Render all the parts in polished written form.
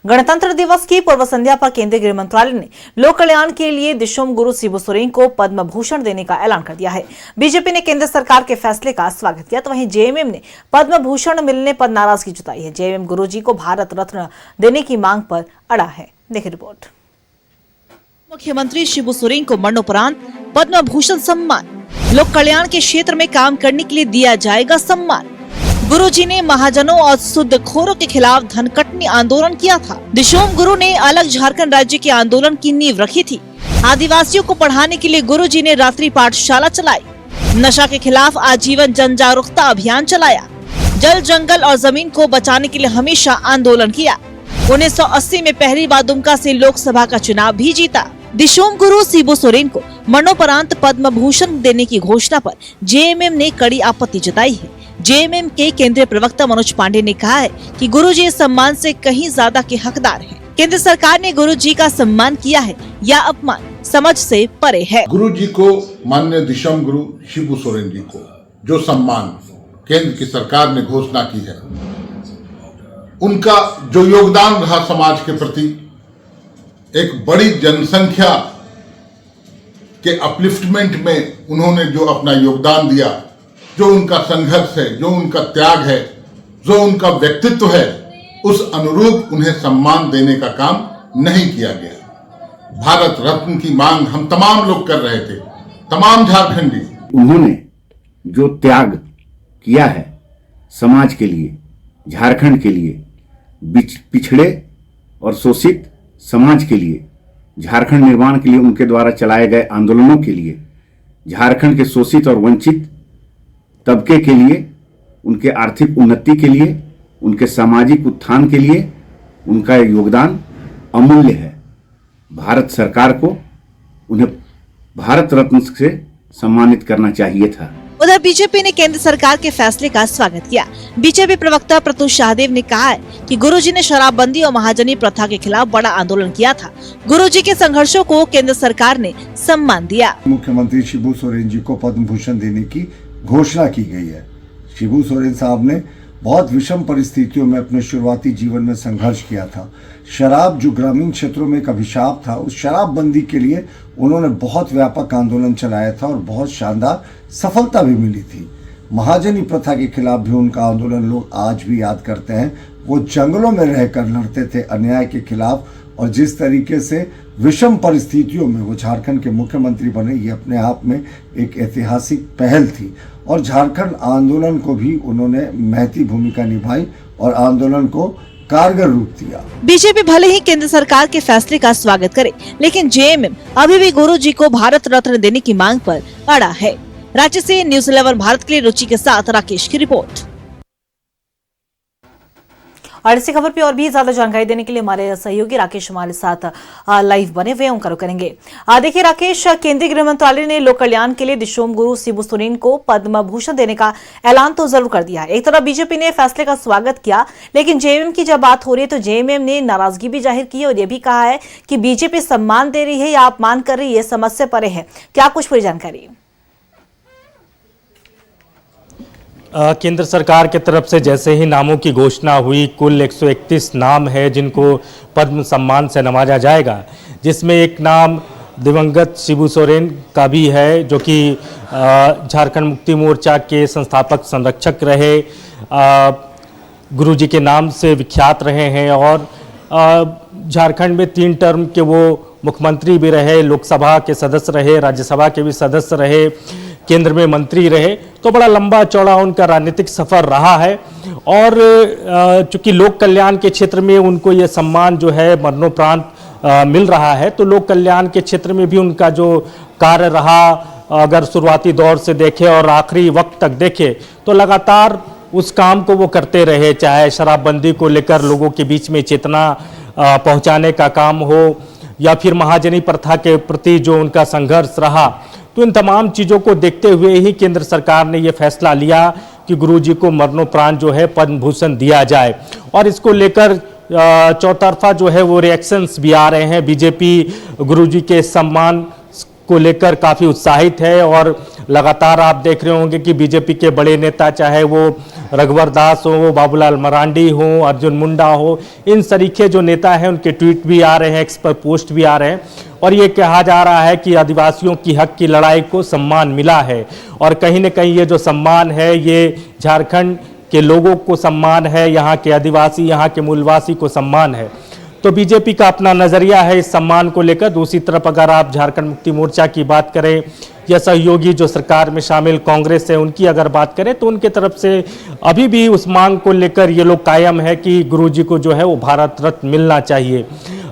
गणतंत्र दिवस की पूर्व संध्या पर केंद्रीय गृह मंत्रालय ने लोक कल्याण के लिए दिशोम गुरु शिबू सोरेन को पद्म भूषण देने का ऐलान कर दिया है। बीजेपी ने केंद्र सरकार के फैसले का स्वागत किया, तो वहीं जेएमएम ने पद्म भूषण मिलने पर नाराजगी जताई है। जेएमएम गुरुजी को भारत रत्न देने की मांग पर अड़ा है। देखिए रिपोर्ट। मुख्यमंत्री शिबू सोरेन को मरणोपरांत पद्म भूषण सम्मान, लोक कल्याण के क्षेत्र में काम करने के लिए दिया जाएगा सम्मान। गुरुजी ने महाजनों और शुद्धखोरों के खिलाफ धनकटनी आंदोलन किया था। दिशोम गुरु ने अलग झारखंड राज्य के आंदोलन की नींव रखी थी। आदिवासियों को पढ़ाने के लिए गुरुजी ने रात्रि पाठशाला चलाई। नशा के खिलाफ आजीवन जन जागरूकता अभियान चलाया। जल, जंगल और जमीन को बचाने के लिए हमेशा आंदोलन किया। 1980 में पहली बार दुमका से लोकसभा का चुनाव भी जीता। दिशोम गुरु शिबू सोरेन को मरणोपरांत पद्म भूषण देने की घोषणा पर जेएमएम ने कड़ी आपत्ति जताई है। जेएमएम के केंद्रीय प्रवक्ता मनोज पांडे ने कहा है कि गुरुजी इस सम्मान से कहीं ज्यादा के हकदार हैं। केंद्र सरकार ने गुरुजी का सम्मान किया है या अपमान समझ से परे है। गुरुजी को, माननीय दिशोम गुरु शिबू सोरेन जी को जो सम्मान केंद्र की सरकार ने घोषणा की है, उनका जो योगदान रहा समाज के प्रति, एक बड़ी जनसंख्या के अपलिफ्टमेंट में उन्होंने जो अपना योगदान दिया, जो उनका संघर्ष है, जो उनका त्याग है, जो उनका व्यक्तित्व है, उस अनुरूप उन्हें सम्मान देने का काम नहीं किया गया। भारत रत्न की मांग हम तमाम लोग कर रहे थे, तमाम झारखंडी। उन्होंने जो त्याग किया है समाज के लिए, झारखंड के लिए, पिछड़े और शोषित समाज के लिए, झारखंड निर्माण के लिए, उनके द्वारा चलाए गए आंदोलनों के लिए, झारखंड के शोषित और वंचित तबके के लिए, उनके आर्थिक उन्नति के लिए, उनके सामाजिक उत्थान के लिए उनका योगदान अमूल्य है। भारत सरकार को उन्हें भारत रत्न से सम्मानित करना चाहिए था। उधर बीजेपी ने केंद्र सरकार के फैसले का स्वागत किया। बीजेपी प्रवक्ता प्रत्युष शाहदेव ने कहा है कि गुरुजी ने शराबबंदी और महाजनी प्रथा के खिलाफ बड़ा आंदोलन किया था। गुरुजी के संघर्षों को केंद्र सरकार ने सम्मान दिया। मुख्यमंत्री शिबू सोरेन जी को पद्म भूषण देने की घोषणा की गई है। शिबू सोरेन साहब ने बहुत विषम परिस्थितियों में अपने शुरुआती जीवन में संघर्ष किया था। शराब जो ग्रामीण क्षेत्रों में एक अभिशाप था, उस शराबबंदी के लिए उन्होंने बहुत व्यापक आंदोलन चलाया था और बहुत शानदार सफलता भी मिली थी। महाजनी प्रथा के खिलाफ भी उनका आंदोलन लोग आज भी याद करते हैं। वो जंगलों में रहकर लड़ते थे अन्याय के खिलाफ, और जिस तरीके से विषम परिस्थितियों में वो झारखंड के मुख्यमंत्री बने, ये अपने आप में एक ऐतिहासिक पहल थी। और झारखंड आंदोलन को भी उन्होंने महती भूमिका निभाई और आंदोलन को कारगर रूप दिया। बीजेपी भले ही केंद्र सरकार के फैसले का स्वागत करे, लेकिन जेएमएम अभी भी गुरुजी को भारत रत्न देने की मांग पर अड़ा है। राज्य से न्यूज़ 11 भारत के लिए रुचि के साथ राकेश की रिपोर्ट। और इसी खबर पे और भी ज्यादा जानकारी देने के लिए हमारे सहयोगी राकेश हमारे साथ लाइव बने हुए उनका रुख करेंगे। देखिए राकेश, केंद्रीय गृह मंत्रालय ने लोक कल्याण के लिए दिशोम गुरु शिबू सोरेन को पद्म भूषण देने का ऐलान तो जरूर कर दिया है। एक तरफ बीजेपी ने फैसले का स्वागत किया, लेकिन जेएमएम की जब बात हो रही है तो जेएमएम ने नाराजगी भी जाहिर की और यह भी कहा है कि बीजेपी सम्मान दे रही है या अपमान कर रही है, समझ से परे है। क्या कुछ पूरी जानकारी? केंद्र सरकार की तरफ से जैसे ही नामों की घोषणा हुई, कुल 131 नाम है जिनको पद्म सम्मान से नवाजा जाएगा, जिसमें एक नाम दिवंगत शिबू सोरेन का भी है, जो कि झारखंड मुक्ति मोर्चा के संस्थापक संरक्षक रहे, गुरुजी के नाम से विख्यात रहे हैं और झारखंड में 3 टर्म के वो मुख्यमंत्री भी रहे, लोकसभा के सदस्य रहे, राज्यसभा के भी सदस्य रहे, केंद्र में मंत्री रहे। तो बड़ा लंबा चौड़ा उनका राजनीतिक सफर रहा है और चूंकि लोक कल्याण के क्षेत्र में उनको ये सम्मान जो है मरणोपरांत मिल रहा है, तो लोक कल्याण के क्षेत्र में भी उनका जो कार्य रहा, अगर शुरुआती दौर से देखें और आखिरी वक्त तक देखें, तो लगातार उस काम को वो करते रहे, चाहे शराबबंदी को लेकर लोगों के बीच में चेतना पहुंचाने का काम हो या फिर महाजनी प्रथा के प्रति जो उनका संघर्ष रहा। तो इन तमाम चीज़ों को देखते हुए ही केंद्र सरकार ने ये फैसला लिया कि गुरुजी को मरणोपरांत जो है पद्म भूषण दिया जाए और इसको लेकर चौतरफा जो है वो रिएक्शंस भी आ रहे हैं। बीजेपी गुरुजी के सम्मान को लेकर काफ़ी उत्साहित है और लगातार आप देख रहे होंगे कि बीजेपी के बड़े नेता, चाहे वो रघुवर दास हो, बाबूलाल मरांडी हो, अर्जुन मुंडा हो, इन सरीखे जो नेता हैं उनके ट्वीट भी आ रहे हैं, एक्स पर पोस्ट भी आ रहे हैं और ये कहा जा रहा है कि आदिवासियों की हक की लड़ाई को सम्मान मिला है और कहीं न कहीं ये जो सम्मान है ये झारखंड के लोगों को सम्मान है, यहाँ के आदिवासी, यहाँ के मूलवासी को सम्मान है। तो बीजेपी का अपना नज़रिया है इस सम्मान को लेकर। दूसरी तरफ अगर आप झारखंड मुक्ति मोर्चा की बात करें या सहयोगी जो सरकार में शामिल कांग्रेस है उनकी अगर बात करें तो उनके तरफ से अभी भी उस मांग को लेकर ये लोग कायम है कि गुरुजी को जो है वो भारत रत्न मिलना चाहिए।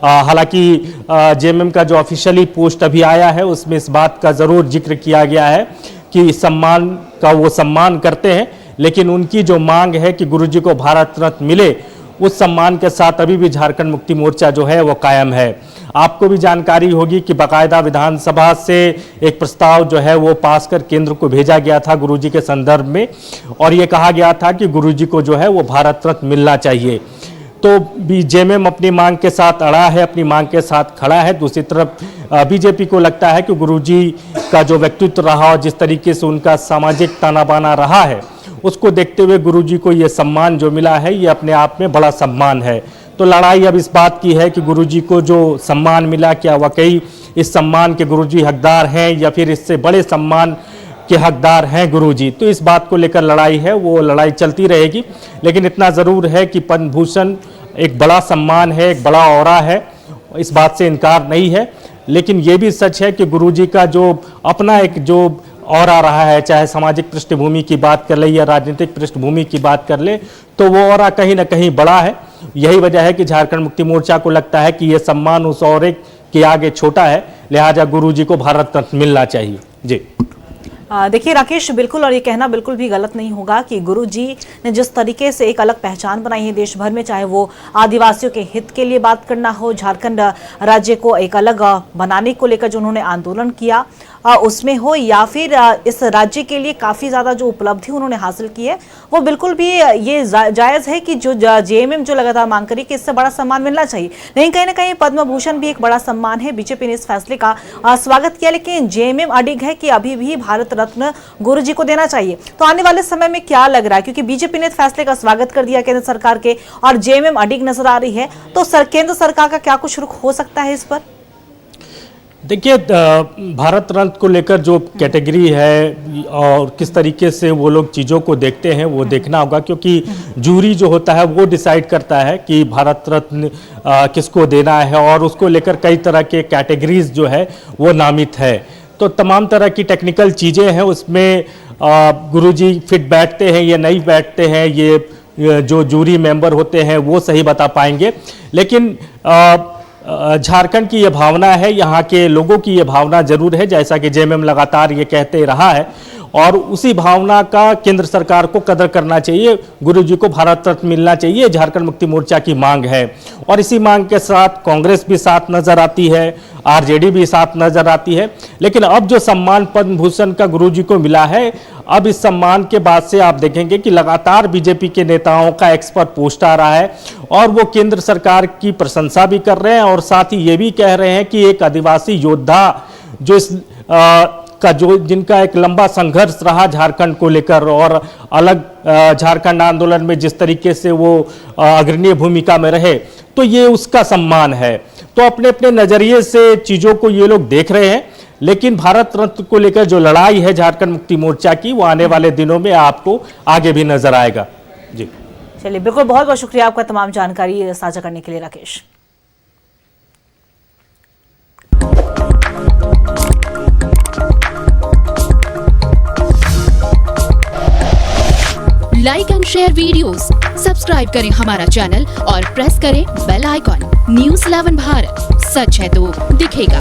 हालांकि जेएमएम का जो ऑफिशियली पोस्ट अभी आया है उसमें इस बात का ज़रूर जिक्र किया गया है कि सम्मान का वो सम्मान करते हैं, लेकिन उनकी जो मांग है कि गुरुजी को भारत रत्न मिले उस सम्मान के साथ अभी भी झारखंड मुक्ति मोर्चा जो है वो कायम है। आपको भी जानकारी होगी कि बाकायदा विधानसभा से एक प्रस्ताव जो है वो पास कर केंद्र को भेजा गया था गुरुजी के संदर्भ में और ये कहा गया था कि गुरुजी को जो है वो भारत रत्न मिलना चाहिए। तो जेएमएम अपनी मांग के साथ अड़ा है, अपनी मांग के साथ खड़ा है। दूसरी तरफ बीजेपी को लगता है कि गुरुजी का जो व्यक्तित्व रहा और जिस तरीके से उनका सामाजिक ताना बाना रहा है उसको देखते हुए गुरुजी को ये सम्मान जो मिला है ये अपने आप में बड़ा सम्मान है। तो लड़ाई अब इस बात की है कि गुरुजी को जो सम्मान मिला क्या वाकई इस सम्मान के गुरुजी हकदार हैं या फिर इससे बड़े सम्मान के हकदार हैं गुरुजी। तो इस बात को लेकर लड़ाई है, वो लड़ाई चलती रहेगी, लेकिन इतना ज़रूर है कि पद्म भूषण एक बड़ा सम्मान है, एक बड़ा औरा है, इस बात से इनकार नहीं है। लेकिन ये भी सच है कि गुरुजी का जो अपना एक जो औरा रहा है, चाहे सामाजिक पृष्ठभूमि की बात कर ले या राजनीतिक पृष्ठभूमि की बात कर ले, तो वो औरा कहीं ना कहीं बड़ा है। यही वजह है कि झारखंड मुक्ति मोर्चा को लगता है कि ये सम्मान उस औरे के आगे छोटा है, लिहाजा गुरुजी को भारत रत्न मिलना चाहिए। जी देखिए राकेश, बिल्कुल, और ये कहना बिल्कुल भी गलत नहीं होगा कि गुरुजी ने जिस तरीके से एक अलग पहचान बनाई है देश भर में, चाहे वो आदिवासियों के हित के लिए बात करना हो, झारखंड राज्य को एक अलग बनाने को लेकर जो उन्होंने आंदोलन किया उसमें हो, या फिर इस राज्य के लिए काफ़ी ज़्यादा जो उपलब्धि उन्होंने हासिल की है, वो बिल्कुल भी ये जायज़ है कि जो जेएमएम जो लगातार मांग करी कि इससे बड़ा सम्मान मिलना चाहिए। लेकिन कहीं ना कहीं पद्म भूषण भी एक बड़ा सम्मान है। बीजेपी ने इस फैसले का स्वागत किया, लेकिन जेएमएम अडिग है कि अभी भी भारत रत्न गुरुजी को देना चाहिए। तो आने वाले समय में क्या लग रहा है, क्योंकि बीजेपी ने इस फैसले का स्वागत कर दिया केंद्र सरकार के और जेएमएम अडिग नजर आ रही है, तो केंद्र सरकार का क्या कुछ रुख हो सकता है इस पर? देखिए, भारत रत्न को लेकर जो कैटेगरी है और किस तरीके से वो लोग चीज़ों को देखते हैं वो देखना होगा, क्योंकि जूरी जो होता है वो डिसाइड करता है कि भारत रत्न किसको देना है और उसको लेकर कई तरह के कैटेगरीज जो है वो नामित है। तो तमाम तरह की टेक्निकल चीज़ें हैं, उसमें गुरुजी फिट बैठते हैं या नहीं बैठते हैं ये जो जूरी मेंबर होते हैं वो सही बता पाएंगे। लेकिन झारखंड की ये भावना है, यहाँ के लोगों की ये भावना जरूर है, जैसा कि जेएमएम लगातार ये कहते रहा है, और उसी भावना का केंद्र सरकार को कदर करना चाहिए। गुरुजी को भारत रत्न मिलना चाहिए, झारखंड मुक्ति मोर्चा की मांग है। और इसी मांग के साथ कांग्रेस भी साथ नजर आती है, आरजेडी भी साथ नजर आती है। लेकिन अब जो सम्मान पद्म भूषण का गुरुजी को मिला है, अब इस सम्मान के बाद से आप देखेंगे कि लगातार बीजेपी के नेताओं का एक्स पर पोस्ट आ रहा है और वो केंद्र सरकार की प्रशंसा भी कर रहे हैं और साथ ही ये भी कह रहे हैं कि एक आदिवासी योद्धा जो इस का जो जिनका एक लंबा संघर्ष रहा झारखंड को लेकर और अलग झारखंड आंदोलन में जिस तरीके से वो अग्रणी भूमिका में रहे, तो ये उसका सम्मान है। तो अपने अपने नजरिए से चीजों को ये लोग देख रहे हैं, लेकिन भारत रत्न को लेकर जो लड़ाई है झारखंड मुक्ति मोर्चा की, वो आने वाले दिनों में आपको आगे भी नजर आएगा। जी चलिए, बिल्कुल, बहुत बहुत शुक्रिया आपका तमाम जानकारी साझा करने के लिए Rakesh. Like and share videos, subscribe करें हमारा चैनल और प्रेस करें बेल आइकॉन। न्यूज़ 11 भारत, सच है तो दिखेगा।